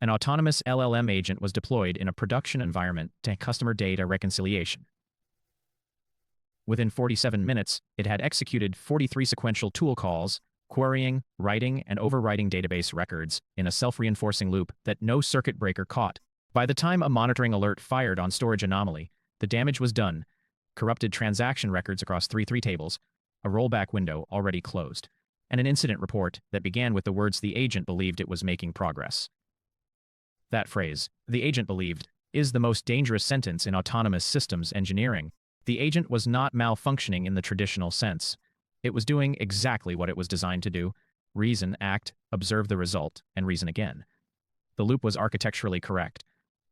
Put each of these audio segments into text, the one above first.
An autonomous LLM agent was deployed in a production environment to customer data reconciliation. Within 47 minutes, it had executed 43 sequential tool calls, querying, writing, and overwriting database records in a self-reinforcing loop that no circuit breaker caught. By the time a monitoring alert fired on storage anomaly, the damage was done. Corrupted transaction records across three tables, a rollback window already closed, and an incident report that began with the words the agent believed it was making progress. That phrase, the agent believed, is the most dangerous sentence in autonomous systems engineering. The agent was not malfunctioning in the traditional sense. It was doing exactly what it was designed to do: reason, act, observe the result, and reason again. The loop was architecturally correct.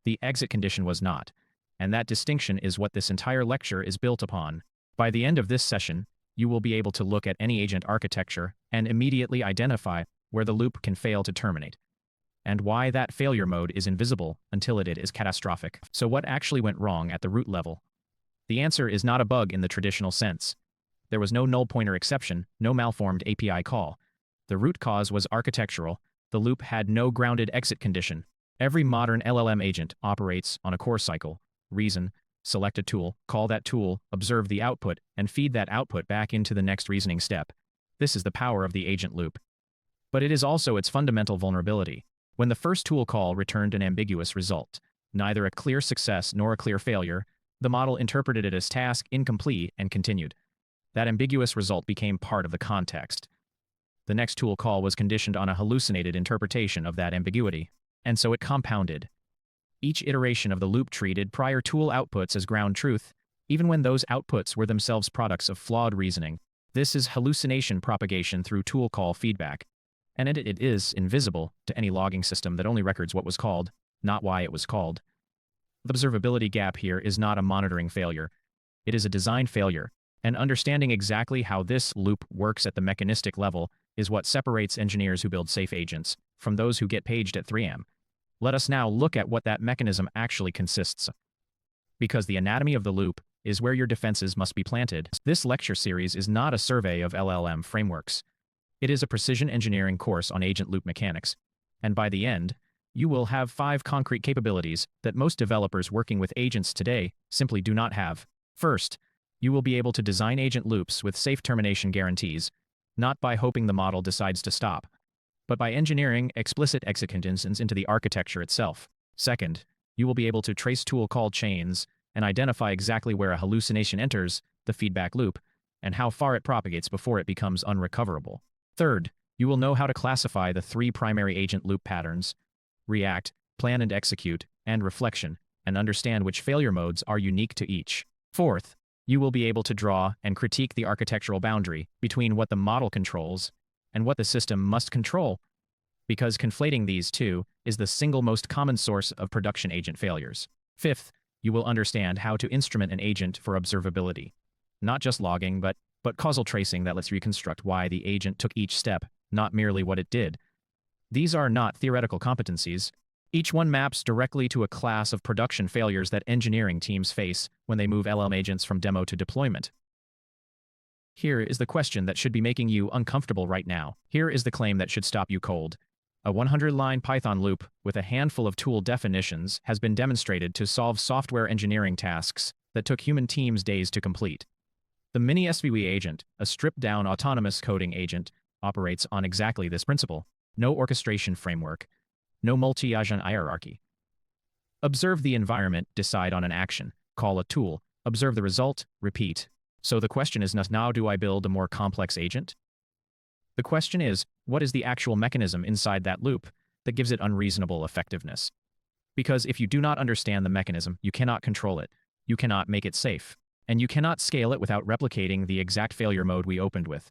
The exit condition was not. And that distinction is what this entire lecture is built upon. By the end of this session, you will be able to look at any agent architecture and immediately identify where the loop can fail to terminate, and why that failure mode is invisible until it is catastrophic. So what actually went wrong at the root level? The answer is not a bug in the traditional sense. There was no null pointer exception, no malformed API call. The root cause was architectural. The loop had no grounded exit condition. Every modern LLM agent operates on a core cycle: reason, select a tool, call that tool, observe the output, and feed that output back into the next reasoning step. This is the power of the agent loop. But it is also its fundamental vulnerability. When the first tool call returned an ambiguous result, neither a clear success nor a clear failure, the model interpreted it as task incomplete and continued. That ambiguous result became part of the context. The next tool call was conditioned on a hallucinated interpretation of that ambiguity, and so it compounded. Each iteration of the loop treated prior tool outputs as ground truth, even when those outputs were themselves products of flawed reasoning. This is hallucination propagation through tool call feedback, and it is invisible to any logging system that only records what was called, not why it was called. The observability gap here is not a monitoring failure. It is a design failure, and understanding exactly how this loop works at the mechanistic level is what separates engineers who build safe agents from those who get paged at 3 a.m. Let us now look at what that mechanism actually consists of. Because the anatomy of the loop is where your defenses must be planted. This lecture series is not a survey of LLM frameworks. It is a precision engineering course on agent loop mechanics, and by the end, you will have 5 concrete capabilities that most developers working with agents today simply do not have. First, you will be able to design agent loops with safe termination guarantees, not by hoping the model decides to stop, but by engineering explicit exit conditions into the architecture itself. Second, you will be able to trace tool call chains and identify exactly where a hallucination enters the feedback loop and how far it propagates before it becomes unrecoverable. Third, you will know how to classify the 3 primary agent loop patterns: react, plan and execute, and reflection, and understand which failure modes are unique to each. Fourth, you will be able to draw and critique the architectural boundary between what the model controls and what the system must control, because conflating these two is the single most common source of production agent failures. Fifth, you will understand how to instrument an agent for observability. Not just logging, but causal tracing that lets you reconstruct why the agent took each step, not merely what it did. These are not theoretical competencies. Each one maps directly to a class of production failures that engineering teams face when they move LLM agents from demo to deployment. Here is the question that should be making you uncomfortable right now. Here is the claim that should stop you cold. A 100-line Python loop with a handful of tool definitions has been demonstrated to solve software engineering tasks that took human teams days to complete. The mini SVW agent, a stripped-down autonomous coding agent, operates on exactly this principle. No orchestration framework. No multi-agent hierarchy. Observe the environment, decide on an action, call a tool, observe the result, repeat. So the question is not, now do I build a more complex agent? The question is, what is the actual mechanism inside that loop that gives it unreasonable effectiveness? Because if you do not understand the mechanism, you cannot control it, you cannot make it safe, and you cannot scale it without replicating the exact failure mode we opened with.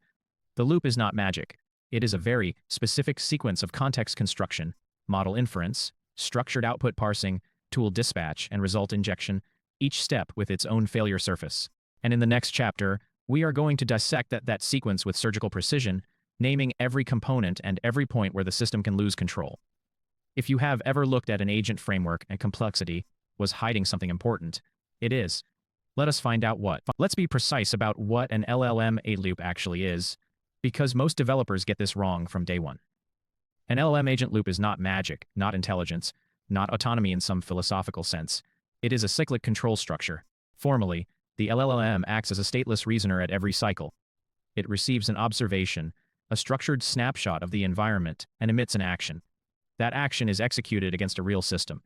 The loop is not magic. It is a very specific sequence of context construction, model inference, structured output parsing, tool dispatch, and result injection, each step with its own failure surface. And in the next chapter, we are going to dissect that sequence with surgical precision, naming every component and every point where the system can lose control. If you have ever looked at an agent framework and complexity was hiding something important, it is. Let us find out what. Let's be precise about what an LLM loop actually is, because most developers get this wrong from day one. An LLM agent loop is not magic, not intelligence, not autonomy in some philosophical sense. It is a cyclic control structure. Formally, the LLM acts as a stateless reasoner at every cycle. It receives an observation, a structured snapshot of the environment, and emits an action. That action is executed against a real system.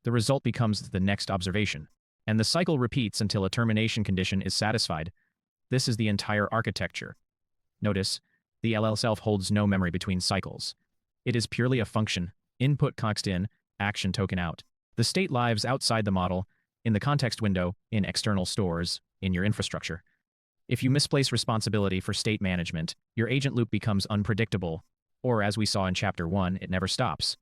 The result becomes the next observation, and the cycle repeats until a termination condition is satisfied. This is the entire architecture. Notice, the LL self holds no memory between cycles. It is purely a function, input context in, action token out. The state lives outside the model, in the context window, in external stores, in your infrastructure. If you misplace responsibility for state management, your agent loop becomes unpredictable, or as we saw in Chapter 1, it never stops.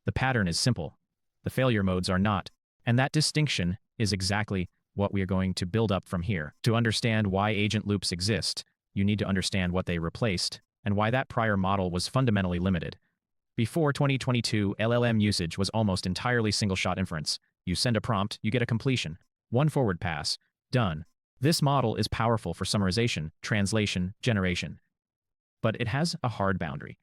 The pattern is simple. The failure modes are not, and that distinction is exactly what we are going to build up from here. To understand why agent loops exist, you need to understand what they replaced, and why that prior model was fundamentally limited. Before 2022, LLM usage was almost entirely single-shot inference. You send a prompt, you get a completion. One forward pass. Done. This model is powerful for summarization, translation, generation. But it has a hard boundary.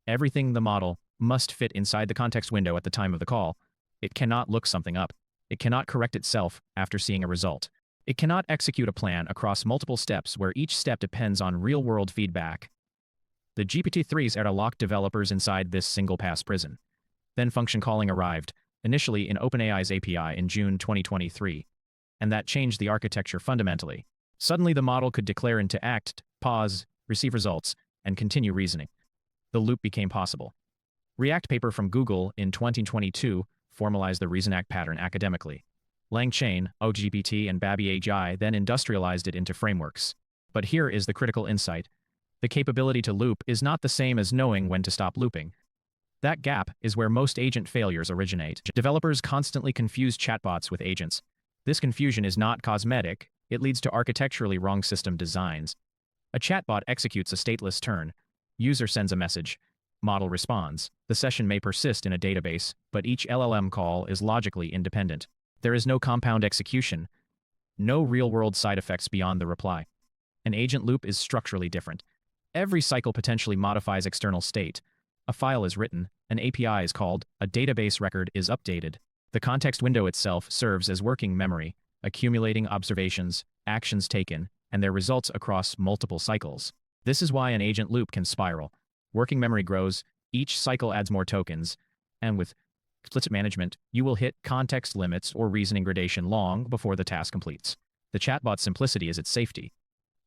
Everything the model must fit inside the context window at the time of the call. It cannot look something up. It cannot correct itself after seeing a result. It cannot execute a plan across multiple steps where each step depends on real-world feedback. The GPT-3s are to lock developers inside this single-pass prison. Then function calling arrived, initially in OpenAI's API in June 2023. And that changed the architecture fundamentally. Suddenly the model could declare into act, pause, receive results, and continue reasoning. The loop became possible. React paper from Google in 2022 formalized the reason act pattern academically. LangChain, OGPT, and Babi AGI then industrialized it into frameworks. But here is the critical insight. The capability to loop is not the same as knowing when to stop looping. That gap is where most agent failures originate. Developers constantly confuse chatbots with agents. This confusion is not cosmetic, it leads to architecturally wrong system designs. A chatbot executes a stateless turn. User sends a message. Model responds. The session may persist in a database, but each LLM call is logically independent. There is no compound execution, no real-world side effects beyond the reply. An agent loop is structurally different. Every cycle potentially modifies external state. A file is written, an API is called, a database record is updated. The context window itself serves as working memory, accumulating observations, actions taken, and their results across multiple cycles. This is why an agent loop can spiral. Working memory grows, each cycle adds more tokens, and with explicit management, you will hit context limits or reasoning gradation long before the task completes. The chatbot's simplicity is its safety.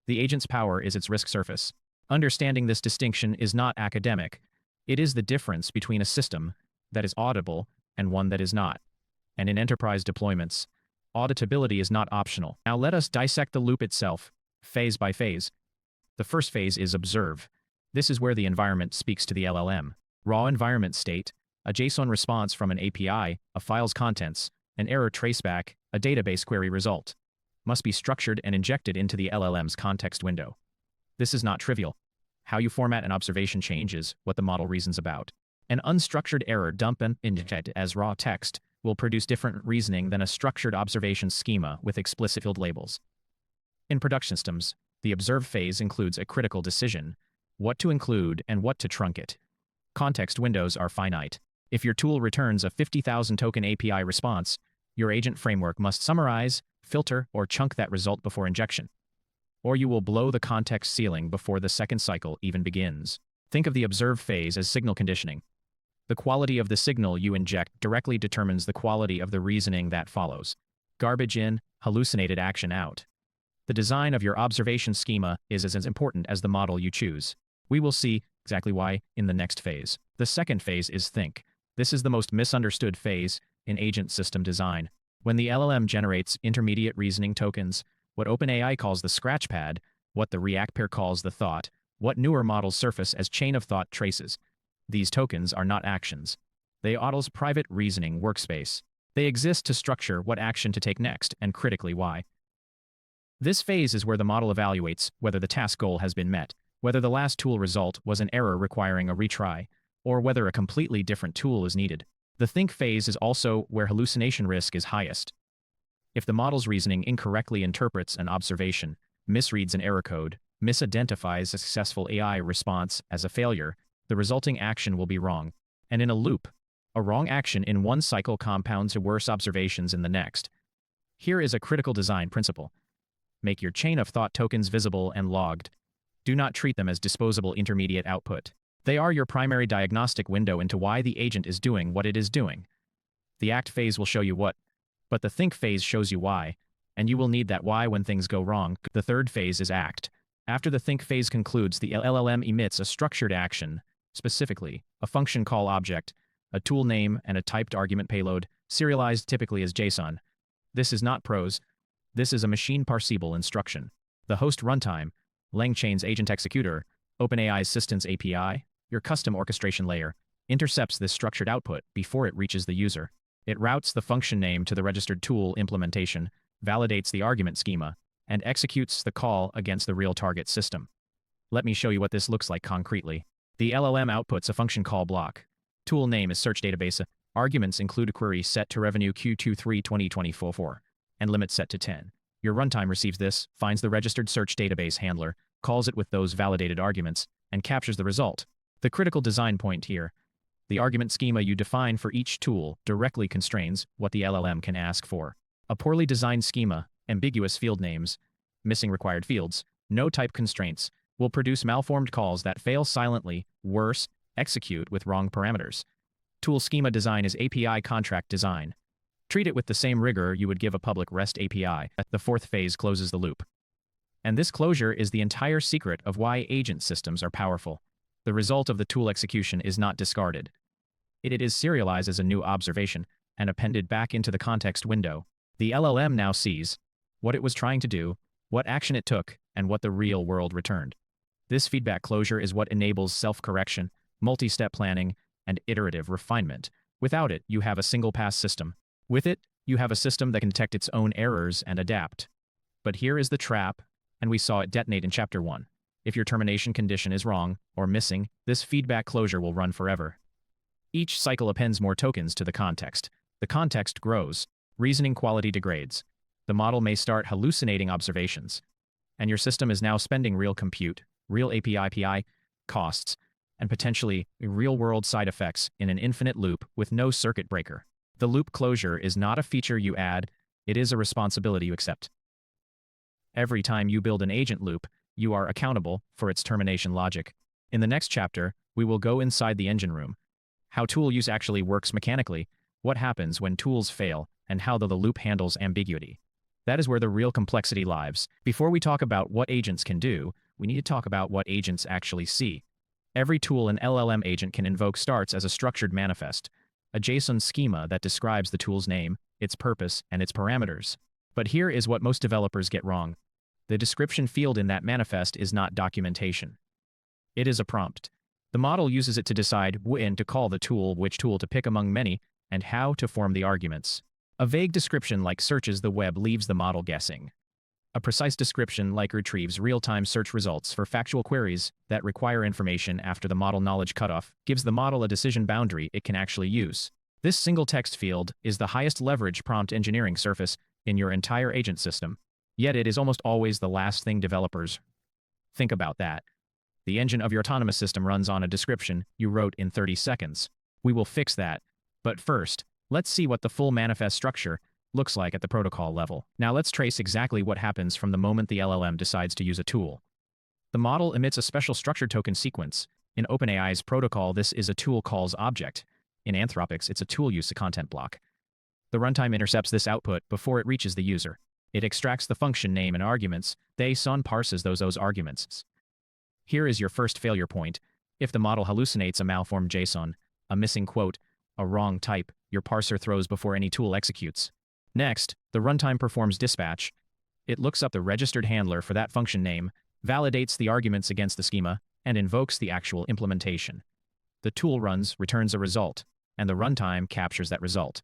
The agent's power is its risk surface. Understanding this distinction is not academic. It is the difference between a system that is auditable and one that is not. And in enterprise deployments, auditability is not optional. Now let us dissect the loop itself, phase by phase. The first phase is observe. This is where the environment speaks to the LLM. Raw environment state, a JSON response from an API, a file's contents, an error traceback, a database query result, must be structured and injected into the LLM's context window. This is not trivial. How you format an observation changes what the model reasons about. An unstructured error dump and injected as raw text will produce different reasoning than a structured observation schema with explicit field labels. In production systems, the observe phase includes a critical decision: what to include and what to truncate. Context windows are finite. If your tool returns a 50,000 token API response, your agent framework must summarize, filter, or chunk that result before injection. Or you will blow the context ceiling before the second cycle even begins. Think of the observe phase as signal conditioning. The quality of the signal you inject directly determines the quality of the reasoning that follows. Garbage in, hallucinated action out. The design of your observation schema is as important as the model you choose. We will see exactly why in the next phase. The second phase is think. This is the most misunderstood phase in agent system design. When the LLM generates intermediate reasoning tokens, what OpenAI calls the scratchpad, what the React pair calls the thought, what newer models surface as chain of thought traces. These tokens are not actions. They AUDL's private reasoning workspace. They exist to structure what action to take next and critically why. This phase is where the model evaluates whether the task goal has been met, whether the last tool result was an error requiring a retry, or whether a completely different tool is needed. The think phase is also where hallucination risk is highest. If the model's reasoning incorrectly interprets an observation, misreads an error code, misidentifies a successful AI response as a failure, the resulting action will be wrong. And in a loop, a wrong action in one cycle compounds to worse observations in the next. Here is a critical design principle. Make your chain of thought tokens visible and logged. Do not treat them as disposable intermediate output. They are your primary diagnostic window into why the agent is doing what it is doing. The act phase will show you what, but the think phase shows you why, and you will need that why when things go wrong. The third phase is act. After the think phase concludes, the LLM emits a structured action, specifically a function call object, a tool name, and a typed argument payload, serialized typically as JSON. This is not prose. This is a machine parseable instruction. The host runtime, LangChain's agent executor, OpenAI's Systems API, your custom orchestration layer, intercepts this structured output before it reaches the user. It routes the function name to the registered tool implementation, validates the argument schema, and executes the call against the real target system. Let me show you what this looks like concretely. The LLM outputs a function call block. Tool name is search database. Arguments include query set to revenue Q23 2024 and limit set to 10. Your runtime receives this, finds the registered search database handler, calls it with those validated arguments, and captures the result. The critical design point here: the argument schema you define for each tool directly constrains what the LLM can ask for. A poorly designed schema, ambiguous field names, missing required fields, no type constraints, will produce malformed calls that fail silently, worse, execute with wrong parameters. Tool schema design is API contract design. Treat it with the same rigor you would give a public REST API. The fourth phase closes the loop. And this closure is the entire secret of why agent systems are powerful. The result of the tool execution is not discarded. It is serialized as a new observation and appended back into the context window. The LLM now sees what it was trying to do, what action it took, and what the real world returned. This feedback closure is what enables self-correction, multi-step planning, and iterative refinement. Without it, you have a single-pass system. With it, you have a system that can detect its own errors and adapt. But here is the trap, and we saw it detonate in Chapter 1. If your termination condition is wrong or missing, this feedback closure will run forever. Each cycle appends more tokens to the context. The context grows. Reasoning quality degrades. The model may start hallucinating observations. And your system is now spending real compute, real API costs, and potentially real-world side effects in an infinite loop with no circuit breaker. The loop closure is not a feature you add, it is a responsibility you accept. Every time you build an agent loop, you are accountable for its termination logic. In the next chapter, we will go inside the engine room, how tool use actually works mechanically, what happens when tools fail, and how the loop handles ambiguity. That is where the real complexity lies. Before we talk about what agents can do, we need to talk about what agents actually see. Every tool an LLM agent can invoke starts as a structured manifest, a JSON schema that describes the tool's name, its purpose, and its parameters. But here is what most developers get wrong. The description field in that manifest is not documentation. It is a prompt. The model uses it to decide when to call the tool, which tool to pick among many, and how to form the arguments. A vague description like searches the web leaves the model guessing. A precise description like retrieves real-time search results for factual queries that require information after the model knowledge cutoff gives the model a decision boundary it can actually use. This single text field is the highest leverage prompt engineering surface in your entire agent system. Yet it is almost always the last thing developers think about. That the engine of your autonomous system runs on a description you wrote in 30 seconds. We will fix that. But first, let's see what the full manifest structure looks like at the protocol level. Now let's trace exactly what happens from the moment the LLM decides to use a tool. The model emits a special structured token sequence. In OpenAI's protocol, this is a tool calls object. In Anthropic's, it's a tool use content block. The runtime intercepts this output before it reaches the user. It extracts the function name and arguments. JSON parses those arguments. Here is your first failure point. If the model hallucinates a malformed JSON, a missing quote, a wrong type, your parser throws before any tool executes. Next, the runtime performs dispatch. It looks up the registered handler for that function name, validates the arguments against the schema, and invokes the actual implementation. The tool runs, returns a result, and the runtime captures that result.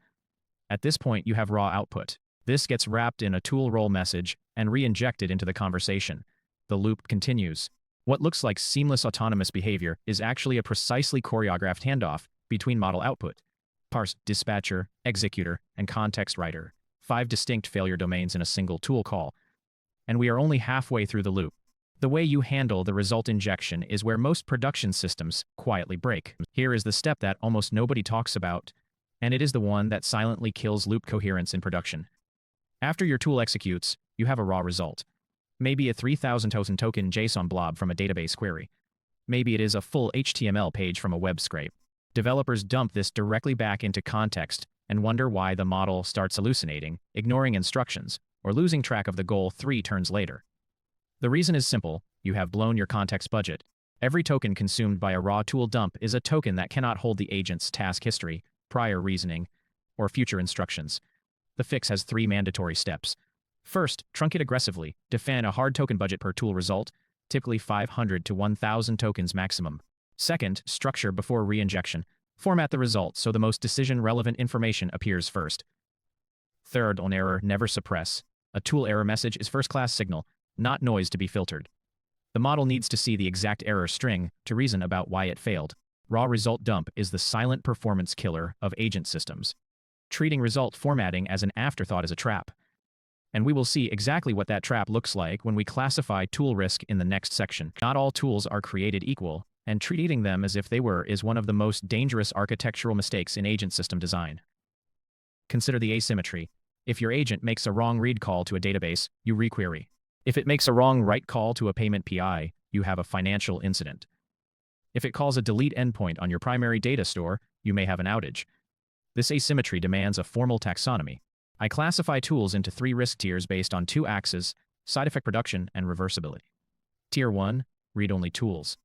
At this point, you have raw output. This gets wrapped in a tool role message and re-injected into the conversation. The loop continues. What looks like seamless autonomous behavior is actually a precisely choreographed handoff between model output, parse, dispatcher, executor, and context writer. 5 distinct failure domains in a single tool call. And we are only halfway through the loop. The way you handle the result injection is where most production systems quietly break. Here is the step that almost nobody talks about, and it is the one that silently kills loop coherence in production. After your tool executes, you have a raw result. Maybe a 3,000 token JSON blob from a database query. Maybe it is a full HTML page from a web scrape. Developers dump this directly back into context and wonder why the model starts hallucinating, ignoring instructions, or losing track of the goal 3 turns later. The reason is simple: you have blown your context budget. Every token consumed by a raw tool dump is a token that cannot hold the agent's task history, prior reasoning, or future instructions. The fix has 3 mandatory steps. First, truncate aggressively. Define a hard token budget per tool result, typically 500 to 1,000 tokens maximum. Second, structure before reinjection. Format the result so the most decision-relevant information appears first. Third, on error, never suppress. A tool error message is first-class signal, not noise to be filtered. The model needs to see the exact error string to reason about why it failed. Raw result dump is the silent performance killer of agent systems. Treating result formatting as an afterthought is a trap. And we will see exactly what that trap looks like when we classify tool risk in the next section. Not all tools are created equal, and treating them as if they were is one of the most dangerous architectural mistakes in agent system design. Consider the asymmetry. If your agent makes a wrong read call to a database, you requery. If it makes a wrong write call to a payment PI, you have a financial incident. If it calls a delete endpoint on your primary data store, you may have an outage. This asymmetry demands a formal taxonomy. I classify tools into 3 risk tiers based on 2 axes: side effect production and reversibility. Tier 1, read-only tools.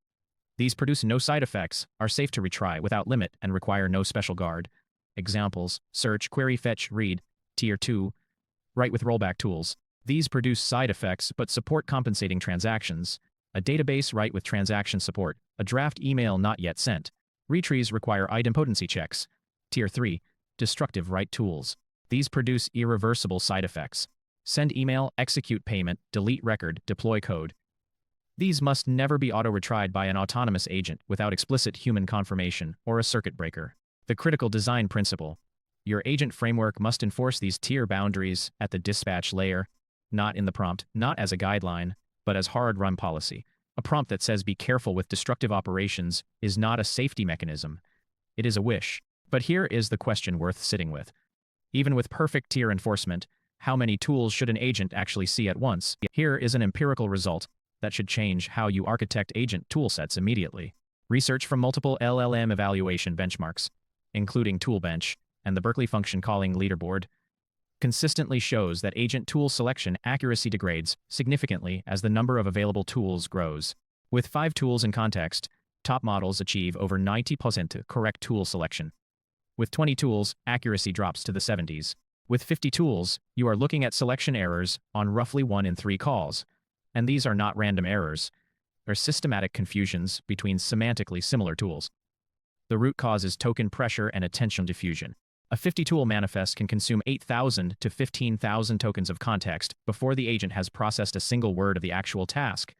These produce no side effects, are safe to retry without limit, and require no special guard. Examples: search, query, fetch, read. Tier 2, write with rollback tools. These produce side effects but support compensating transactions. A database write with transaction support, a draft email not yet sent. Retries require idempotency checks. Tier 3, destructive write tools. These produce irreversible side effects. Send email, execute payment, delete record, deploy code. These must never be auto-retried by an autonomous agent without explicit human confirmation or a circuit breaker. The critical design principle. Your agent framework must enforce these tier boundaries at the dispatch layer, not in the prompt, not as a guideline, but as hard run policy. A prompt that says be careful with destructive operations is not a safety mechanism. It is a wish. But here is the question worth sitting with. Even with perfect tier enforcement, how many tools should an agent actually see at once? Here is an empirical result that should change how you architect agent toolsets immediately. Research from multiple LLM evaluation benchmarks, including ToolBench and the Berkeley Function Calling Leaderboard, consistently shows that agent tool selection accuracy degrades significantly as the number of available tools grows. With 5 tools in context, top models achieve over 90% correct tool selection. With 20 tools, accuracy drops to the 70s. With 50 tools, you are looking at selection errors on roughly 1 in 3 calls. And these are not random errors. They're systematic confusions between semantically similar tools. The root cause is token pressure and attention diffusion. A 50-tool manifest can consume 8,000 to 15,000 tokens of context before the agent has processed a single word of the actual task.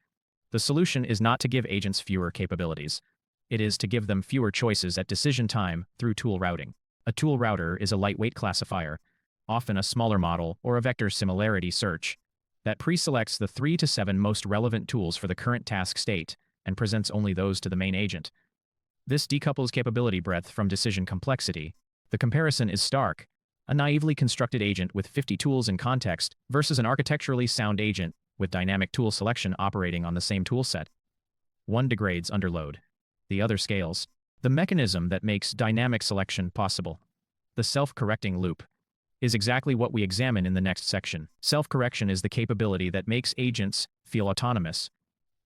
The solution is not to give agents fewer capabilities. It is to give them fewer choices at decision time through tool routing. A tool router is a lightweight classifier, often a smaller model or a vector similarity search, that pre-selects the 3 to 7 most relevant tools for the current task state and presents only those to the main agent. This decouples capability breadth from decision complexity. The comparison is stark. A naively constructed agent with 50 tools in context versus an architecturally sound agent with dynamic tool selection operating on the same toolset. One degrades under load. The other scales. The mechanism that makes dynamic selection possible, the self-correcting loop, is exactly what we examine in the next section. Self-correction is the capability that makes agents feel autonomous,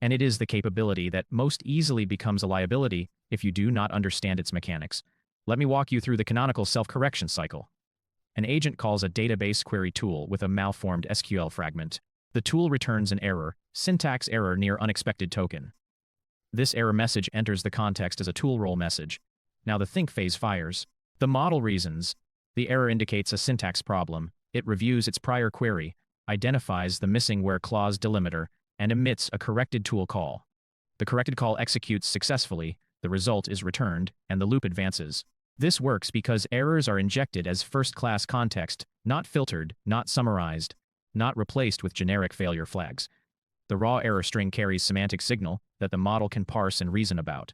and it is the capability that most easily becomes a liability if you do not understand its mechanics. Let me walk you through the canonical self-correction cycle. An agent calls a database query tool with a malformed SQL fragment. The tool returns an error, syntax error near unexpected token. This error message enters the context as a tool role message. Now the think phase fires. The model reasons. The error indicates a syntax problem. It reviews its prior query, identifies the missing where clause delimiter, and emits a corrected tool call. The corrected call executes successfully, the result is returned, and the loop advances. This works because errors are injected as first-class context, not filtered, not summarized, not replaced with generic failure flags. The raw error string carries semantic signal that the model can parse and reason about.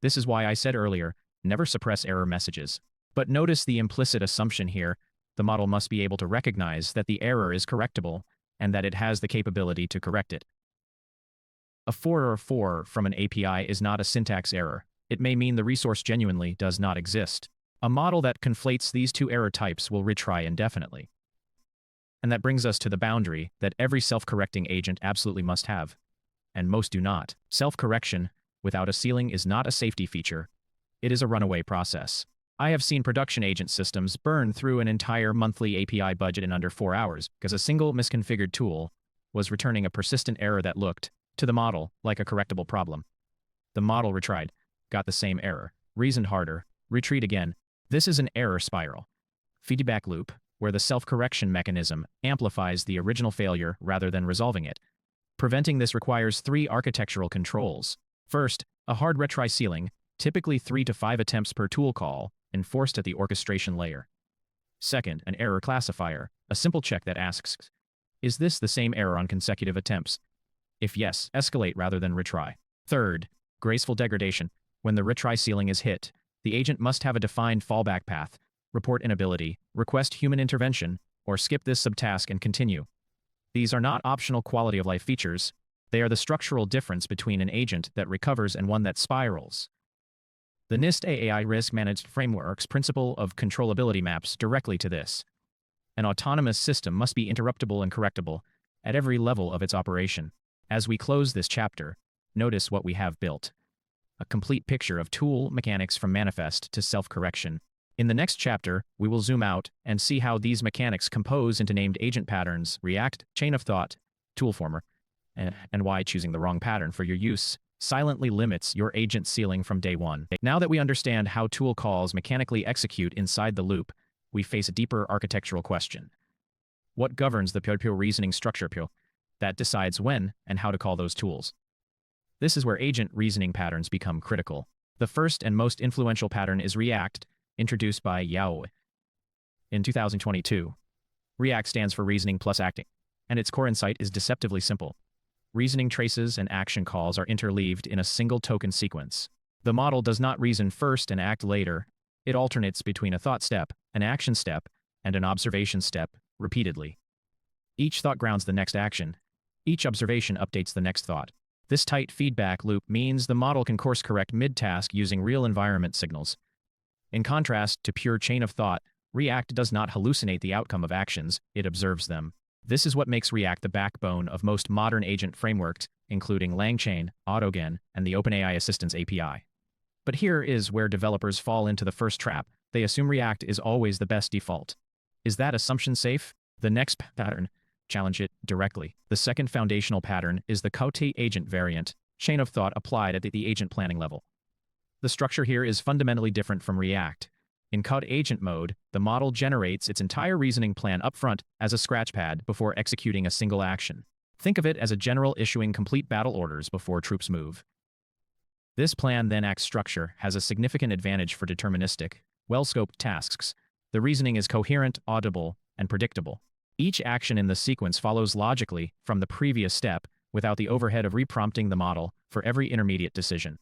This is why I said earlier, never suppress error messages. But notice the implicit assumption here. The model must be able to recognize that the error is correctable and that it has the capability to correct it. A 4 from an API is not a syntax error. It may mean the resource genuinely does not exist. A model that conflates these two error types will retry indefinitely. And that brings us to the boundary that every self-correcting agent absolutely must have, and most do not. Self-correction without a ceiling is not a safety feature. It is a runaway process. I have seen production agent systems burn through an entire monthly API budget in under 4 hours because a single misconfigured tool was returning a persistent error that looked, to the model, like a correctable problem. The model retried, got the same error, reasoned harder, retreat again. This is an error spiral. Feedback loop, where the self-correction mechanism amplifies the original failure rather than resolving it. Preventing this requires 3 architectural controls. First, a hard retry ceiling, typically 3 to 5 attempts per tool call, enforced at the orchestration layer. Second, an error classifier, a simple check that asks, is this the same error on consecutive attempts? If yes, escalate rather than retry. Third, graceful degradation. When the retry ceiling is hit, the agent must have a defined fallback path, report inability, request human intervention, or skip this subtask and continue. These are not optional quality of life features. They are the structural difference between an agent that recovers and one that spirals. The NIST AI risk-managed framework's principle of controllability maps directly to this. An autonomous system must be interruptible and correctable at every level of its operation. As we close this chapter, notice what we have built. A complete picture of tool mechanics from manifest to self-correction. In the next chapter, we will zoom out and see how these mechanics compose into named agent patterns, React, chain of thought, ToolFormer, and why choosing the wrong pattern for your use silently limits your agent ceiling from day one. Now that we understand how tool calls mechanically execute inside the loop, we face a deeper architectural question. What governs the pure reasoning structure that decides when and how to call those tools? This is where agent reasoning patterns become critical. The first and most influential pattern is React, introduced by Yao in 2022. React stands for reasoning plus acting, and its core insight is deceptively simple. Reasoning traces and action calls are interleaved in a single token sequence. The model does not reason first and act later. It alternates between a thought step, an action step, and an observation step, repeatedly. Each thought grounds the next action. Each observation updates the next thought. This tight feedback loop means the model can course correct mid-task using real environment signals. In contrast to pure chain of thought, React does not hallucinate the outcome of actions, it observes them. This is what makes React the backbone of most modern agent frameworks, including LangChain, AutoGen, and the OpenAI Assistance API. But here is where developers fall into the first trap. They assume React is always the best default. Is that assumption safe? The next pattern, challenge it directly. The second foundational pattern is the Claude agent variant, chain of thought applied at the agent planning level. The structure here is fundamentally different from React. In Claude agent mode, the model generates its entire reasoning plan upfront as a scratchpad before executing a single action. Think of it as a general issuing complete battle orders before troops move. This plan then acts structure has a significant advantage for deterministic, well-scoped tasks. The reasoning is coherent, audible, and predictable. Each action in the sequence follows logically from the previous step without the overhead of reprompting the model for every intermediate decision.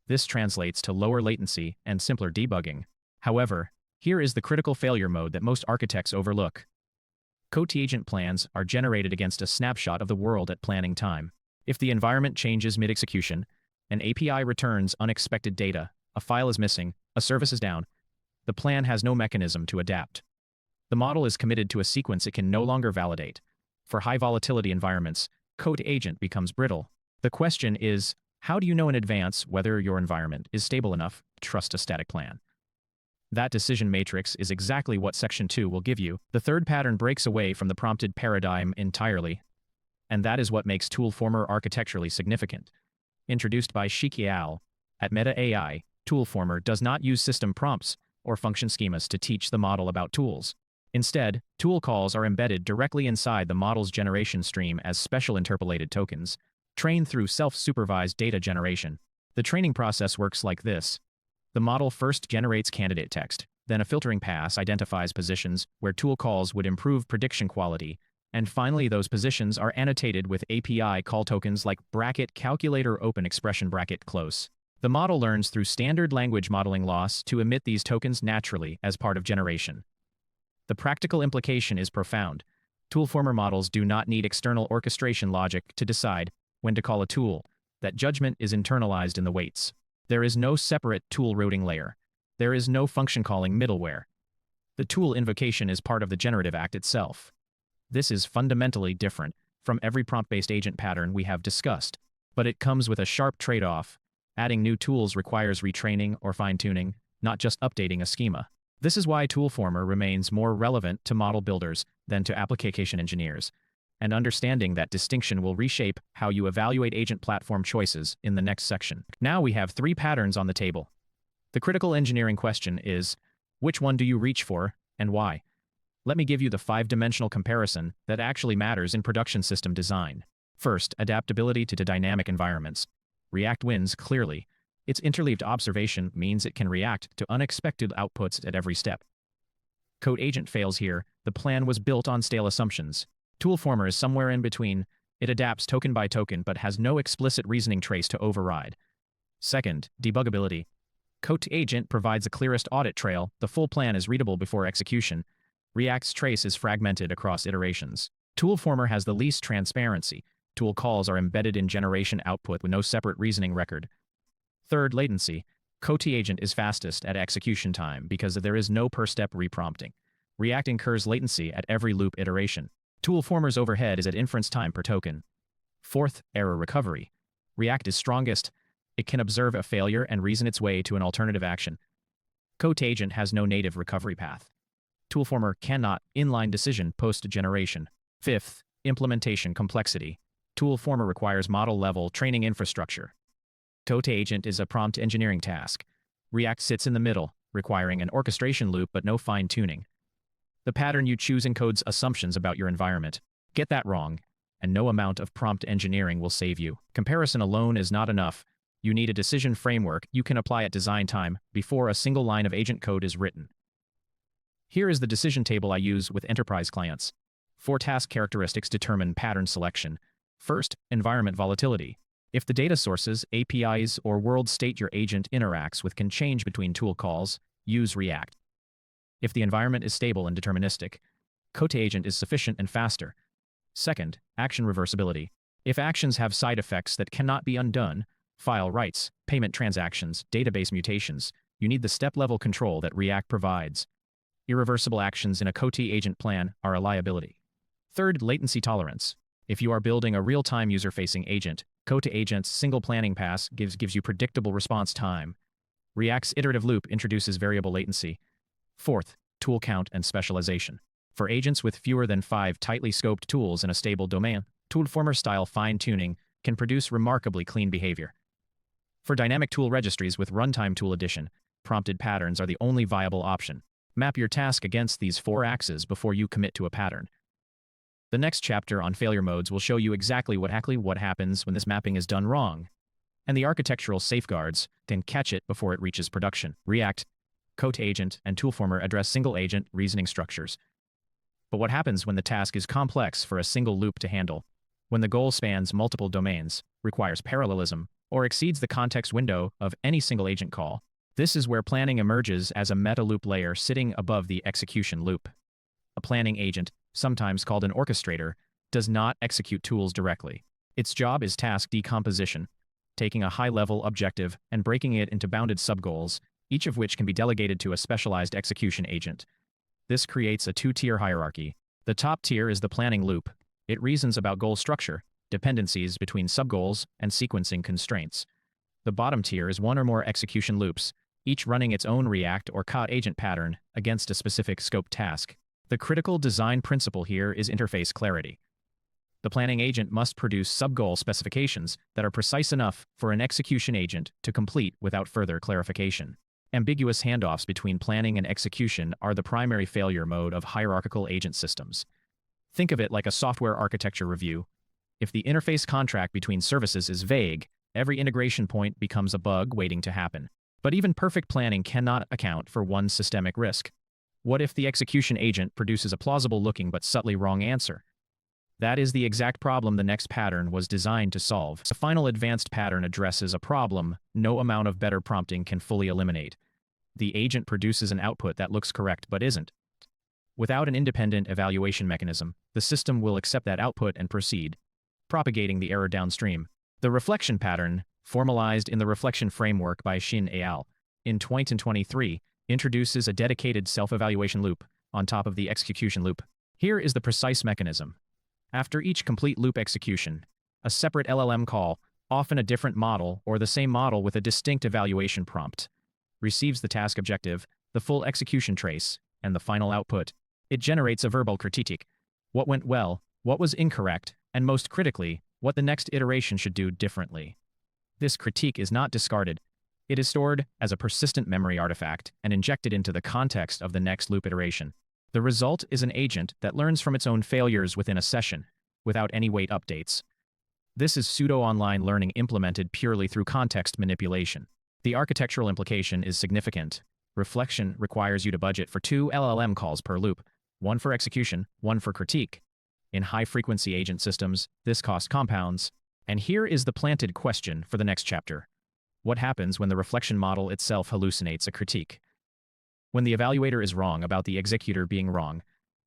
This translates to lower latency and simpler debugging. However, here is the critical failure mode that most architects overlook. Claude agent plans are generated against a snapshot of the world at planning time. If the environment changes mid-execution, an API returns unexpected data, a file is missing, a service is down, the plan has no mechanism to adapt. The model is committed to a sequence it can no longer validate. For high volatility environments, Claude agent becomes brittle. The question is, how do you know in advance whether your environment is stable enough to trust a static plan? That decision matrix is exactly what Section 2 will give you. The third pattern breaks away from the prompted paradigm entirely, and that is what makes ToolFormer architecturally significant. Introduced by Shiki Al at Meta AI, ToolFormer does not use system prompts or function schemas to teach the model about tools. Instead, tool calls are embedded directly inside the model's generation stream as special interpolated tokens, trained through self-supervised data generation. The training process works like this. The model first generates candidate text, then a filtering pass identifies positions where tool calls would improve prediction quality, And finally, those positions are annotated with API call tokens like bracket calculator open expression bracket close. The model learns through standard language modeling loss to emit these tokens naturally as part of generation. The practical implication is profound. ToolFormer models do not need external orchestration logic to decide when to call a tool. That judgment is internalized in the weights. There is no separate tool routing layer. There is no function calling middleware. The tool invocation is part of the generative act itself. This is fundamentally different from every prompt-based agent pattern we have discussed, but it comes with a sharp trade-off. Adding new tools requires retraining or fine-tuning, not just updating a schema. This is why ToolFormer remains more relevant to model builders than to application engineers, and understanding that distinction will reshape how you evaluate agent platform choices in the next section. Now we have 3 patterns on the table. The critical engineering question is, which one do you reach for, and why? Let me give you the 5-dimensional comparison that actually matters in production system design. First, adaptability to dynamic environments. React wins clearly. Its interleaved observation means it can react to unexpected outputs at every step. Code agent fails here. The plan was built on stale assumptions. ToolFormer is somewhere in between. It adapts token by token but has no explicit reasoning trace to override. Second, debugability. Code agent provides the clearest audit trail. The full plan is readable before execution. React's trace is fragmented across iterations. ToolFormer has the least transparency. Tool calls are embedded in generation output with no separate reasoning record. Third, latency. Code agent is fastest at execution time because there is no per-step reprompting. React incurs latency at every loop iteration. ToolFormer's overhead is at inference time per token. Fourth, error recovery. React is strongest. It can observe a failure and reason its way to an alternative action. Code agent has no native recovery path. ToolFormer cannot inline decision post-generation. Fifth, implementation complexity. ToolFormer requires model-level training infrastructure. Code agent is a prompt engineering task. React sits in the middle, requiring an orchestration loop but no fine-tuning. The pattern you choose encodes assumptions about your environment. Get that wrong, and no amount of prompt engineering will save you. Comparison alone is not enough. You need a decision framework you can apply at design time before a single line of agent code is written. Here is the decision table I use with enterprise clients. 4 task characteristics determine pattern selection. First, environment volatility. If the data sources, APIs, or world state your agent interacts with can change between tool calls, use React. If the environment is stable and deterministic, code agent is sufficient and faster. Second, action reversibility. If actions have side effects that cannot be undone, file writes, payment transactions, database mutations, you need the step-level control that React provides. Irreversible actions in a code agent plan are a liability. Third, latency tolerance. If you are building a real-time user-facing agent, code agent's single planning pass gives you predictable response time. React's iterative loop introduces variable latency. Fourth, tool count and specialization. For agents with fewer than 5 tightly scoped tools in a stable domain, ToolFormer-style fine-tuning can produce remarkably clean behavior. For dynamic tool registries with runtime tool addition, prompted patterns are the only viable option. Map your task against these 4 axes before you commit to a pattern. The next chapter on failure modes will show you exactly what happens when this mapping is done wrong, and the architectural safeguards can catch it before it reaches production. React, code agent, and ToolFormer address single agent reasoning structures. But what happens when the task is complex for a single loop to handle? When the goal spans multiple domains, requires parallelism, or exceeds the context window of any single agent call? This is where planning emerges as a meta-loop layer sitting above the execution loop. A planning agent, sometimes called an orchestrator, does not execute tools directly. Its job is task decomposition, taking a high-level objective and breaking it into bounded subgoals, each of which can be delegated to a specialized execution agent. This creates a 2-tier hierarchy. The top tier is the planning loop. It reasons about goal structure, dependencies between subgoals, and sequencing constraints. The bottom tier is 1 or more execution loops, each running its own React or code agent pattern against a specific scope task. The critical design principle here is interface clarity. The planning agent must produce subgoal specifications that are precise enough for an execution agent to complete without further clarification. Ambiguous handoffs between planning and execution are the primary failure mode of hierarchical agent systems. Think of it like a software architecture review. If the interface contract between services is vague, every integration point becomes a bug waiting to happen. But even perfect planning cannot account for one systemic risk. What if the execution agent produces a plausible-looking but subtly wrong answer? That is the exact problem the next pattern was designed to solve. The final advanced pattern addresses a problem no amount of better prompting can fully eliminate. The agent produces an output that looks correct but isn't. Without an independent evaluation mechanism, the system will accept that output and proceed, propagating the error downstream. The reflection pattern, formalized in the reflection framework by Shin et al. In 2023, introduces a dedicated self-evaluation loop on top of the execution loop. Here is the precise mechanism. After each complete loop execution, a separate LLM call, often a different model or the same model with a distinct evaluation prompt, receives the task objective, the full execution trace, and the final output. It generates a verbal critique. What went well, what was incorrect, and most critically, what the next iteration should do differently. This critique is not discarded. It is stored as a persistent memory artifact and injected into the context of the next loop iteration. The result is an agent that learns from its own failures within a session, without any weight updates. This is pseudo-online learning implemented purely through context manipulation. The architectural implication is significant. Reflection requires you to budget for 2 LLM calls per loop, one for execution, one for critique. In high-frequency agent systems, this cost compounds. And here is the planted question for the next chapter. What happens when the reflection model itself hallucinates a critique? When the evaluator is wrong about the executor being wrong,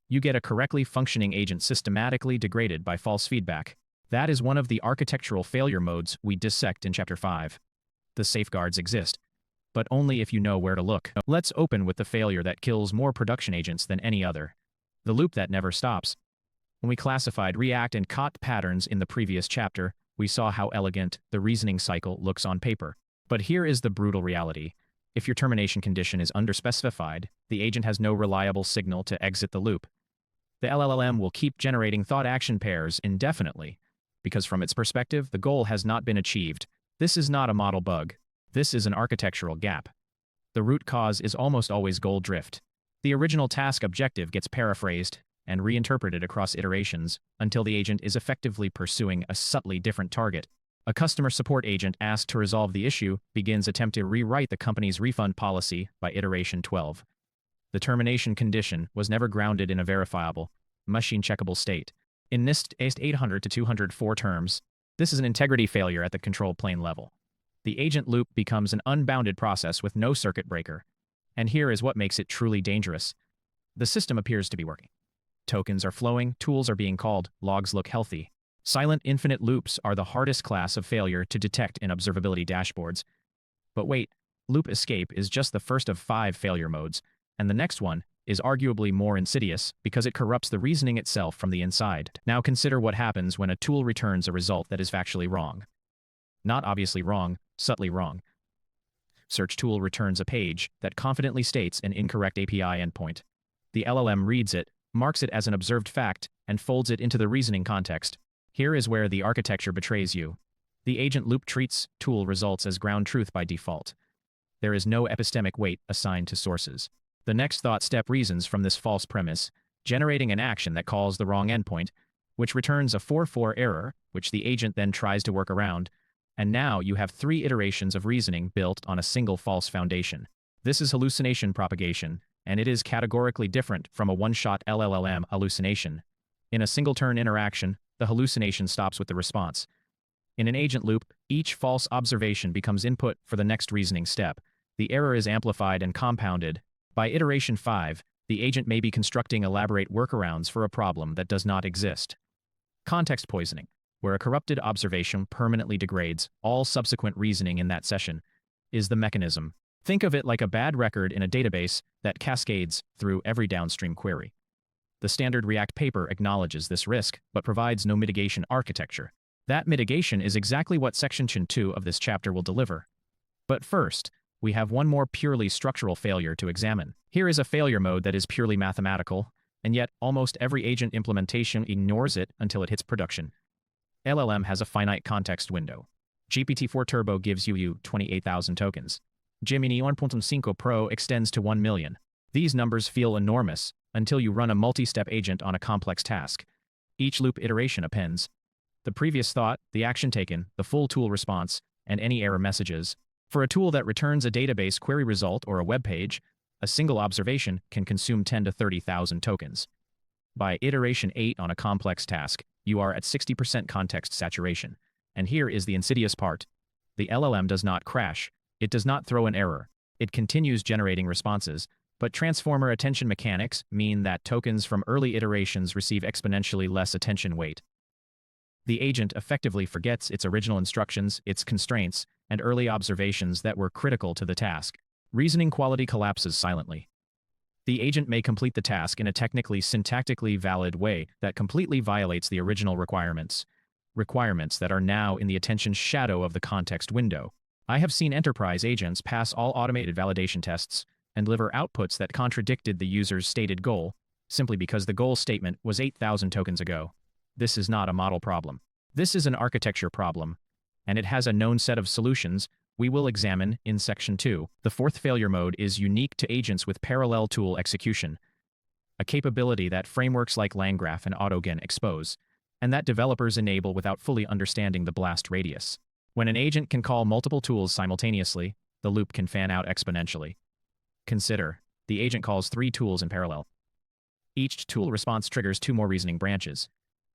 you get a correctly functioning agent systematically degraded by false feedback. That is one of the architectural failure modes we dissect in Chapter 5. The safeguards exist, but only if you know where to look. Let's open with the failure that kills more production agents than any other. The loop that never stops. When we classified React and COT patterns in the previous chapter, we saw how elegant the reasoning cycle looks on paper. But here is the brutal reality. If your termination condition is underspecified, the agent has no reliable signal to exit the loop. The LLM will keep generating thought-action pairs indefinitely, because from its perspective, the goal has not been achieved. This is not a model bug. This is an architectural gap. The root cause is almost always goal drift. The original task objective gets paraphrased and reinterpreted across iterations until the agent is effectively pursuing a subtly different target. A customer support agent asked to resolve the issue begins attempt to rewrite the company's refund policy by iteration 12. The termination condition was never grounded in a verifiable, machine-checkable state. In NIST 800 to 204 terms, this is an integrity failure at the control plane level. The agent loop becomes an unbounded process with no circuit breaker. And here is what makes it truly dangerous. The system appears to be working. Tokens are flowing, tools are being called, logs look healthy. Silent infinite loops are the hardest class of failure to detect in observability dashboards. But wait, loop escape is just the first of 5 failure modes, and the next one is arguably more insidious because it corrupts the reasoning itself from the inside. Now consider what happens when a tool returns a result that is factually wrong. Not obviously wrong, subtly wrong. Search tool returns a page that confidently states an incorrect API endpoint. The LLM reads it, marks it as an observed fact, and folds it into the reasoning context. Here is where the architecture betrays you. The agent loop treats tool results as ground truth by default. There is no epistemic weight assigned to sources. The next thought step reasons from this false premise, generating an action that calls the wrong endpoint, which returns a 4.4 error, which the agent then tries to work around, and now you have 3 iterations of reasoning built on a single false foundation. This is hallucination propagation, and it is categorically different from a one-shot LLM hallucination. In a single-turn interaction, the hallucination stops with the response. In an agent loop, each false observation becomes input for the next reasoning step. The error is amplified and compounded. By iteration 5, the agent may be constructing elaborate workarounds for a problem that does not exist. Context poisoning, where a corrupted observation permanently degrades all subsequent reasoning in that session, is the mechanism. Think of it like a bad record in a database that cascades through every downstream query. The standard React paper acknowledges this risk, but provides no mitigation architecture. That mitigation is exactly what Section 2 of this chapter will deliver. But first, we have one more purely structural failure to examine. Here is a failure mode that is purely mathematical, and yet almost every agent implementation ignores it until it hits production. LLM has a finite context window. GPT-4 Turbo gives you 28,000 tokens. Gemini 1.5 Pro extends to 1 million. These numbers feel enormous until you run a multi-step agent on a complex task. Each loop iteration appends the previous thought, the action taken, the full tool response, and any error messages. For a tool that returns a database query result or a web page, a single observation can consume 10 to 30,000 tokens. By iteration 8 on a complex task, you are at 60% context saturation. And here is the insidious part. The LLM does not crash. It does not throw an error. It continues generating responses, but transformer attention mechanics mean that tokens from early iterations receive exponentially less attention weight. The agent effectively forgets its original instructions, its constraints, and early observations that were critical to the task. Reasoning quality collapses silently. The agent may complete the task in a technically syntactically valid way that completely violates the original requirements that are now in the attention shadow of the context window. I have seen enterprise agents pass all automated validation tests and deliver outputs that contradicted the user's stated goal, simply because the goal statement was 8,000 tokens ago. This is not a model problem. This is an architecture problem, and it has a known set of solutions we will examine in Section 2. The fourth failure mode is unique to agents with parallel tool execution, a capability that frameworks like LangGraph and AutoGen expose, and that developers enable without fully understanding the blast radius. When an agent can call multiple tools simultaneously, the loop can fan out exponentially. Consider, the agent calls 3 tools in parallel. Each tool response triggers 2 more reasoning branches.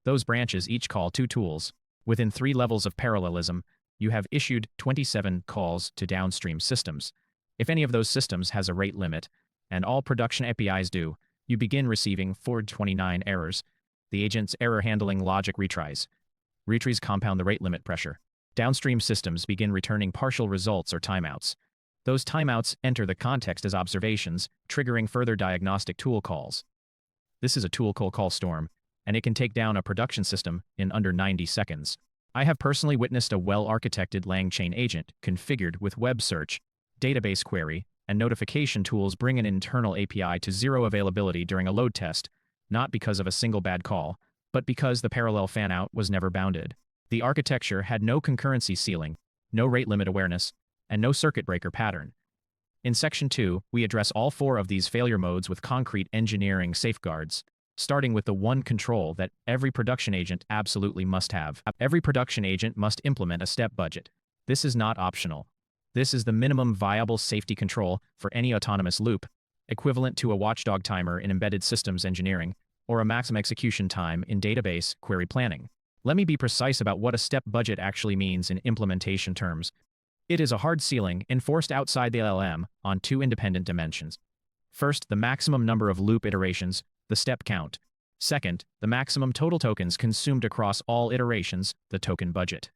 Those branches each call 2 tools. Within 3 levels of parallelism, you have issued 27 calls to downstream systems. If any of those systems has a rate limit, and all production APIs do, you begin receiving 429 errors. The agent's error handling logic retries. Retries compound the rate limit pressure. Downstream systems begin returning partial results or timeouts. Those timeouts enter the context as observations, triggering further diagnostic tool calls. This is a tool call storm, and it can take down a production system in under 90 seconds. I have personally witnessed a well-architected LangChain agent configured with web search, database query, and notification tools bring an internal API to 0 availability during a load test, not because of a single bad call, but because the parallel fan-out was never bounded. The architecture had no concurrency ceiling, no rate limit awareness, and no circuit breaker pattern. In Section 2, we address all 4 of these failure modes with concrete engineering safeguards, starting with the one control that every production agent absolutely must have. Every production agent must implement a step budget. This is not optional. This is the minimum viable safety control for any autonomous loop, equivalent to a watchdog timer in embedded systems engineering, or a maximum execution time in database query planning. Let me be precise about what a step budget actually means in implementation terms. It is a hard ceiling enforced outside the LLM on 2 independent dimensions. First, the maximum number of loop iterations, the step count. Second, the maximum total tokens consumed across all iterations, the token budget.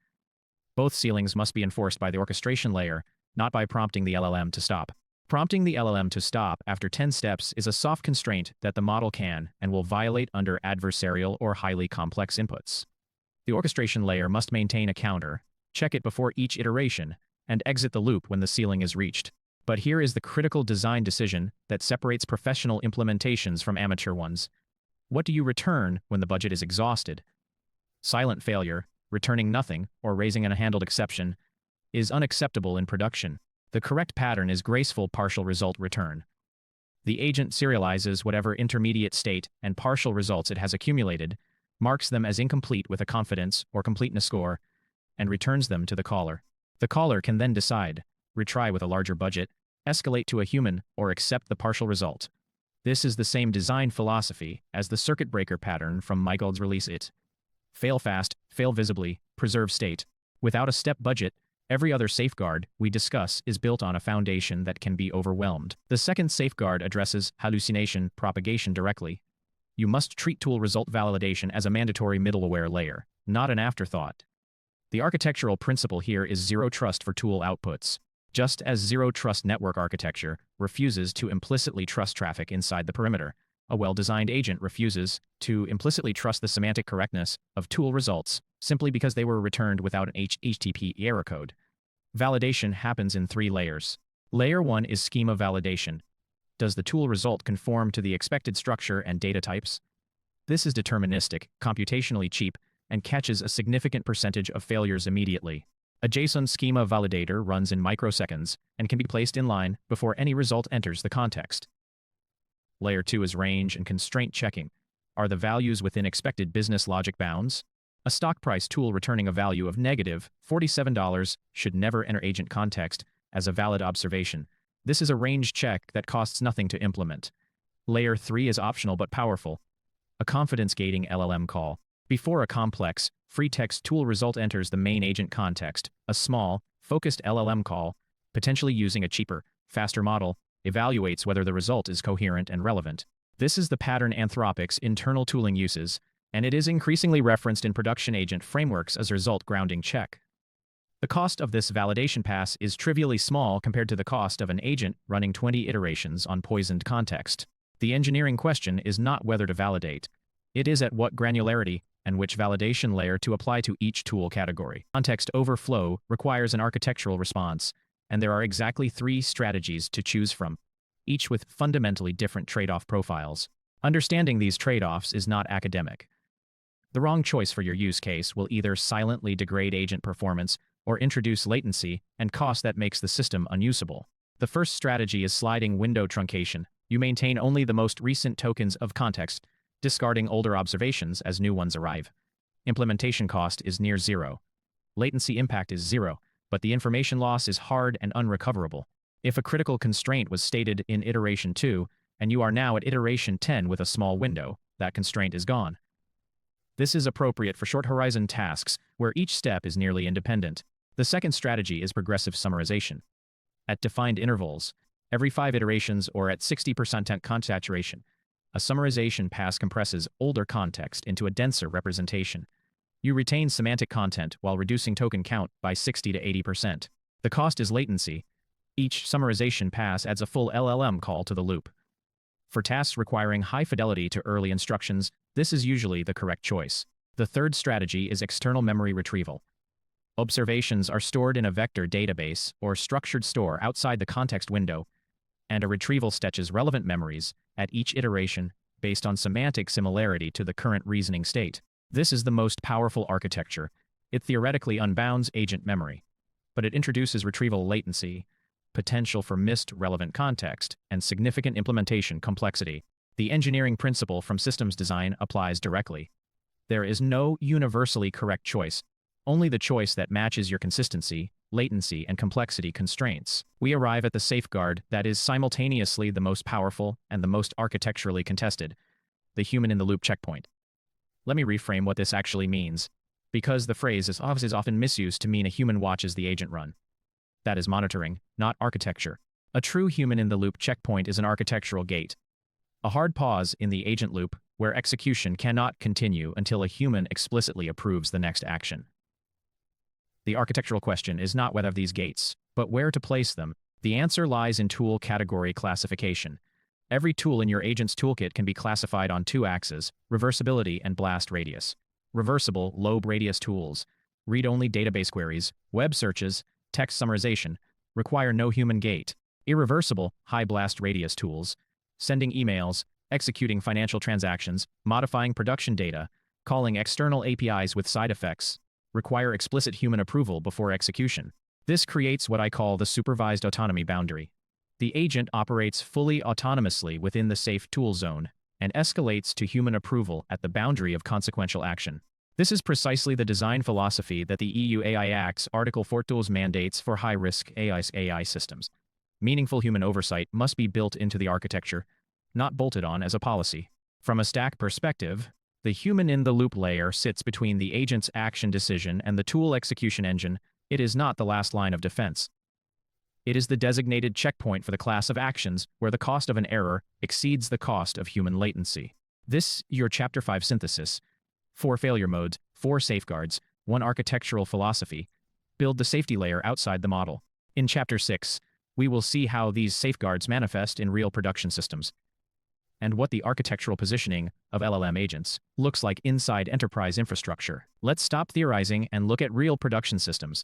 Both ceilings must be enforced by the orchestration layer, not by prompting the LLM to stop. Prompting the LLM to stop after 10 steps is a soft constraint that the model can and will violate under adversarial or highly complex inputs. The orchestration layer must maintain a counter, check it before each iteration, and exit the loop when the ceiling is reached. But here is the critical design decision that separates professional implementations from amateur ones. What do you return when the budget is exhausted? Silent failure, returning nothing, or raising an unhandled exception, is unacceptable in production. The correct pattern is graceful partial result return. The agent serializes whatever intermediate state and partial results it has accumulated, marks them as incomplete with a confidence or completeness score, and returns them to the caller. The caller can then decide, retry with a larger budget, escalate to a human, or accept the partial result. This is the same design philosophy as the circuit breaker pattern from Michaeld's release it. Fail fast, fail visibly, preserve state. Without a step budget, every other safeguard we discuss is built on a foundation that can be overwhelmed. The second safeguard addresses hallucination propagation directly. You must treat tool result validation as a mandatory middleware layer, not an afterthought. The architectural principle here is zero trust for tool outputs. Just as zero trust network architecture refuses to implicitly trust traffic inside the perimeter, a well-designed agent refuses to implicitly trust the semantic correctness of tool results simply because they were returned without an HTTP error code. Validation happens in 3 layers. Layer 1 is schema validation. Does the tool result conform to the expected structure and data types? This is deterministic, computationally cheap, and catches a significant percentage of failures immediately. A JSON schema validator runs in microseconds and can be placed in line before any result enters the context. Layer 2 is range and constraint checking. Are the values within expected business logic bounds? A stock price tool returning a value of negative $47 should never enter agent context as a valid observation. This is a range check that costs nothing to implement. Layer 3 is optional but powerful. A confidence gating LLM call. Before a complex, free-text tool result enters the main agent context, a small, focused LLM call, potentially using a cheaper, faster model, evaluates whether the result is coherent and relevant. This is the pattern Anthropic's internal tooling uses, and it is increasingly referenced in production agent frameworks as a result grounding check. The cost of this validation pass is trivially small compared to the cost of an agent running 20 iterations on poisoned context. The engineering question is not whether to validate. It is at what granularity and which validation layer to apply to each tool category. Context overflow requires an architectural response, and there are exactly 3 strategies to choose from, each with fundamentally different trade-off profiles. Understanding these trade-offs is not academic. The wrong choice for your use case will either silently degrade agent performance or introduce latency and cost that makes the system unusable. The first strategy is sliding window truncation. You maintain only the most recent tokens of context, discarding older observations as new ones arrive. Implementation cost is near zero. Latency impact is zero, but the information loss is hard and unrecoverable. If a critical constraint was stated in iteration 2, and you are now at iteration 10 with a small window, that constraint is gone. This is appropriate for short-horizon tasks where each step is nearly independent. The second strategy is progressive summarization. At defined intervals, every 5 iterations or at 60% content saturation, a summarization pass compresses older context into a denser representation. You retain semantic content while reducing token count by 60 to 80%. The cost is latency. Each summarization pass adds a full LLM call to the loop. For tasks requiring high fidelity to early instructions, this is usually the correct choice. The third strategy is external memory retrieval. Observations are stored in a vector database or structured store outside the context window, and a retrieval fetches relevant memories at each iteration based on semantic similarity to the current reasoning state. This is the most powerful architecture. It theoretically unbounds agent memory, but it introduces retrieval latency, potential for missed relevant context, and significant implementation complexity. The engineering principle from systems design applies directly. There is no universally correct choice, only the choice that matches your consistency, latency, and complexity constraints. We arrive at the safeguard that is simultaneously the most powerful and the most architecturally contested, the human-in-the-loop checkpoint. Let me reframe what this actually means, because the phrase is often misused to mean a human watches the agent run. That is monitoring, not architecture. A true human-in-the-loop checkpoint is an architectural gate, a hard pause in the agent loop where execution cannot continue until a human explicitly approves the next action. The architectural question is not whether these gates, but where to place them. The answer lies in tool category classification. Every tool in your agent's toolkit can be classified on 2 axes, reversibility and blast radius. Reversible, low-radius tools, read-only database queries, web searches, text summarization, require no human gate. Irreversible, high-blast radius tools, sending emails, executing financial transactions, modifying production data, calling external APIs with side effects, require explicit human approval before execution. This creates what I call the supervised autonomy boundary. The agent operates fully autonomously within the safe tool zone and escalates to human approval at the boundary of consequential action. This is precisely the design philosophy that the EU AI Act's Article 4 tools mandates for high-risk AI systems. Meaningful human oversight must be built into the architecture, not bolted on as a policy. From a stack perspective, the human-in-the-loop layer sits between the agent's action decision and the tool execution engine. It is not the last line of defense. It is the designated checkpoint for the class of actions where the cost of an error exceeds the cost of human latency. This, your Chapter 5 synthesis. 4 failure modes, 4 safeguards, 1 architectural philosophy. Build the safety layer outside the model. In Chapter 6, we will see how these safeguards manifest in real production systems, and what the architectural positioning of LLM agents looks like inside enterprise infrastructure. Let's stop theorizing and look at real production systems.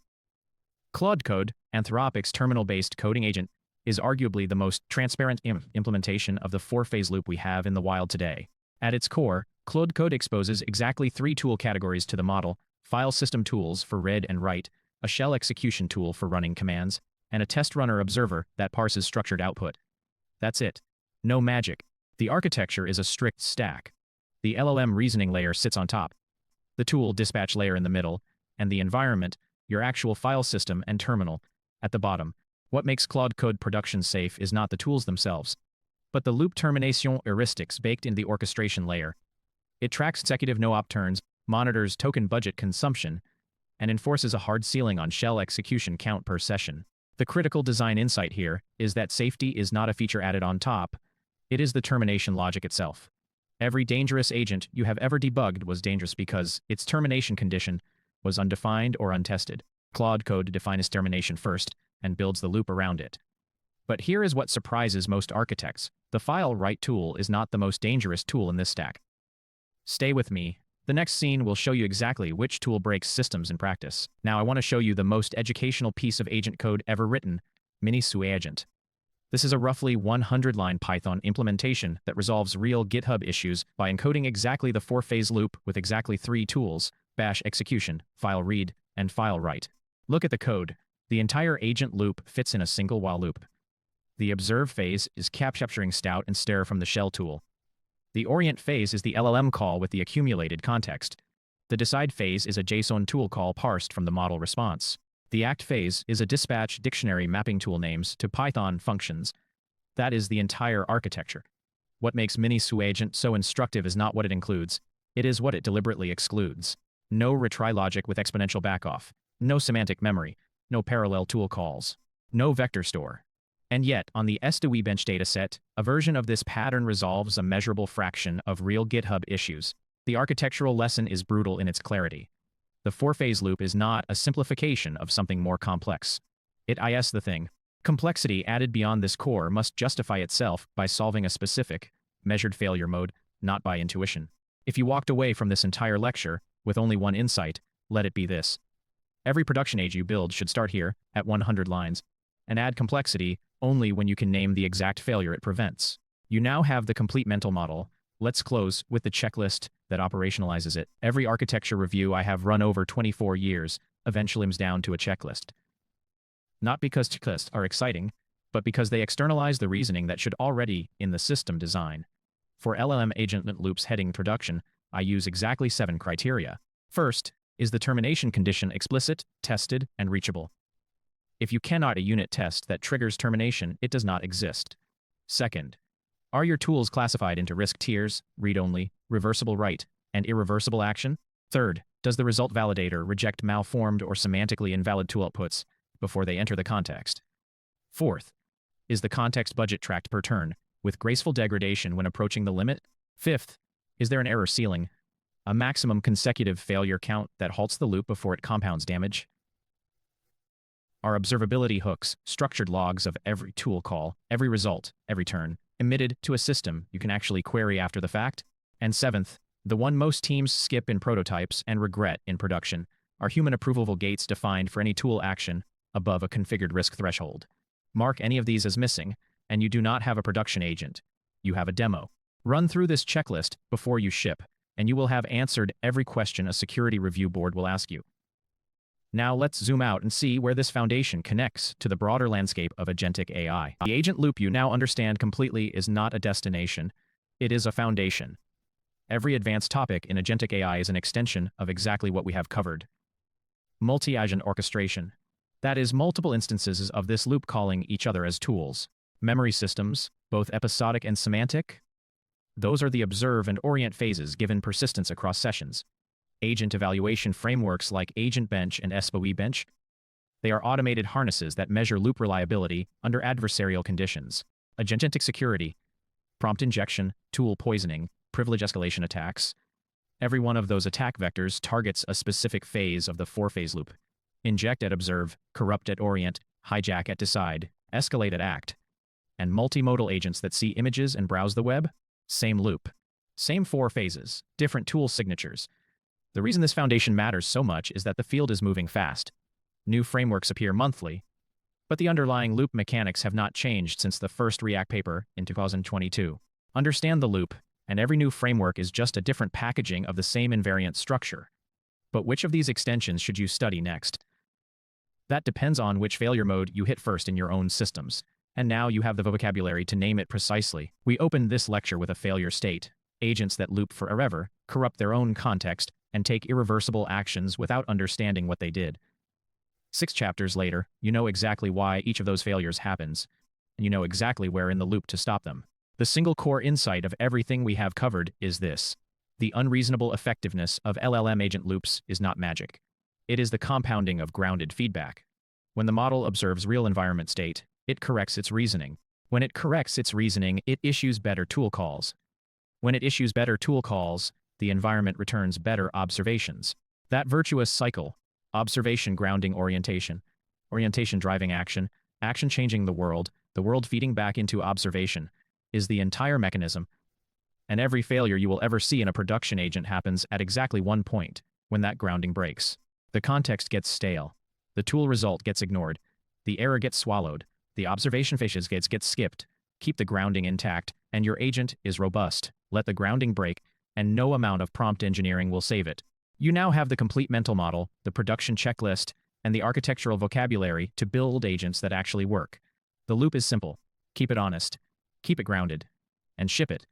Claude Code, Anthropic's terminal-based coding agent, is arguably the most transparent implementation of the 4-phase loop we have in the wild today. At its core, Claude Code exposes exactly 3 tool categories to the model: file system tools for read and write, a shell execution tool for running commands, and a test runner observer that parses structured output. That's it. No magic. The architecture is a strict stack. The LLM reasoning layer sits on top, the tool dispatch layer in the middle, and the environment, your actual file system and terminal, at the bottom. What makes Claude Code production safe is not the tools themselves, but the loop termination heuristics baked into the orchestration layer. It tracks consecutive no-op turns, monitors token budget consumption, and enforces a hard ceiling on shell execution count per session. The critical design insight here is that safety is not a feature added on top, it is the termination logic itself. Every dangerous agent you have ever debugged was dangerous because its termination condition was undefined or untested. Claude code defines termination first and builds the loop around it. But here is what surprises most architects. The file write tool is not the most dangerous tool in this stack. Stay with me. The next scene will show you exactly which tool breaks systems in practice. Now I want to show you the most educational piece of agent code ever written, Mini-Agent. This is a roughly 100-line Python implementation that resolves real GitHub issues by encoding exactly the 4-phase loop with exactly 3 tools: bash execution, file read, and file write. Look at the code. The entire agent loop fits in a single while loop. The observe phase is capturing stout and stare from the shell tool. The orient phase is the LLM call with the accumulated context. The decide phase is a JSON tool call parsed from the model response. The act phase is a dispatch dictionary mapping tool names to Python functions. That is the entire architecture. What makes Mini-Agent so instructive is not what it includes, it is what it deliberately excludes. No retry logic with exponential backoff, no semantic memory, no parallel tool calls, no vector store. And yet, on the SDW bench dataset, a version of this pattern resolves a measurable fraction of real GitHub issues. The architectural lesson is brutal in its clarity. The 4-phase loop is not a simplification of something more complex. It is the thing. Complexity added beyond this core must justify itself by solving a specific, measured failure mode, not by intuition. If you walked away from this entire lecture with only one insight, let it be this. Every production agent you build should start here, at 100 lines, and add complexity only when you can name the exact failure it prevents. You now have the complete mental model. Let's close with the checklist that operationalizes it. Every architecture review I have run over 24 years eventually comes down to a checklist. Not because checklists are exciting, but because they externalize the reasoning that should already in the system design. For LLM agent loops heading production, I use exactly 7 criteria. First, is the termination condition explicit, tested, and reachable? If you cannot a unit test that triggers termination, it does not exist. Second, are your tools classified into risk tiers, read-only, reversible write, and irreversible action? Third, does the result validator reject malformed or semantically invalid tool outputs before they enter the context? Fourth, is the context budget tracked per turn, with graceful degradation when approaching the limit? Fifth, is there an error ceiling, a maximum consecutive failure count that halts the loop before it compounds damage? Are observability hooks, structured logs of every tool call, every result, every turn, emitted to a system you can actually query after the fact? And seventh, the one most teams skip in prototypes and regret in production, are human approval gates defined for any tool action above a configured risk threshold. Mark any of these as missing, and you do not have a production agent. You have a demo. Run through this checklist before you ship, and you will have answered every question a security review board will ask you. Now let's zoom out and see where this foundation connects to the broader landscape of agentic AI. The agent loop you now understand completely is not a destination, it is a foundation. Every advanced topic in agentic AI is an extension of exactly what we have covered. Multi-agent orchestration. That is multiple instances of this loop calling each other as tools. Memory systems, both episodic and semantic. Those are the observe and orient phases given persistence across sessions. Agent evaluation frameworks like Agent Bench and SBOE Bench. They are automated harnesses that measure loop reliability under adversarial conditions. Agentic security, prompt injection, tool poisoning, privilege escalation attacks. Every one of those attack vectors targets a specific phase of the 4-phase loop. Inject at observe, corrupt at orient, hijack at decide, escalate at act. And multimodal agents that see images and browse the web? Same loop. Same 4 phases, different tool signatures. The reason this foundation matters so much is that the field is moving fast. New frameworks appear monthly, but the underlying loop mechanics have not changed since the first React paper in 2022. Understand the loop, and every new framework is just a different packaging of the same invariant structure. But which of these extensions should you study next? That depends on which failure mode you hit first in your own systems, and now you have the vocabulary to name it precisely. We opened this lecture with a failure state. Agents that loop forever, corrupt their own context, and take irreversible actions without understanding what they did. 6 chapters later, you know exactly why each of those failures happens, and you know exactly where in the loop to stop them. The single core insight of everything we have covered is this. The unreasonable effectiveness of LLM agent loops is not magic. It is the compounding of grounded feedback. When the model observes real environment state, it corrects its reasoning. When it corrects its reasoning, it issues better tool calls. When it issues better tool calls, the environment returns better observations. That virtuous cycle, observation grounding orientation, orientation driving action, action changing the world feeding back into observation, is the entire mechanism. And every failure you will ever see in a production agent happens at exactly one point, when that grounding breaks. The context gets stale. The tool result gets ignored. The error gets swallowed. The observation phases gets skipped. Keep the grounding intact, and your agent is robust. Let the grounding break, and no amount of prompt engineering will save it. You now have the complete mental model, the production checklist, and the architectural vocabulary to build agents that actually work. The loop is simple. Keep it honest, keep it grounded, and ship it.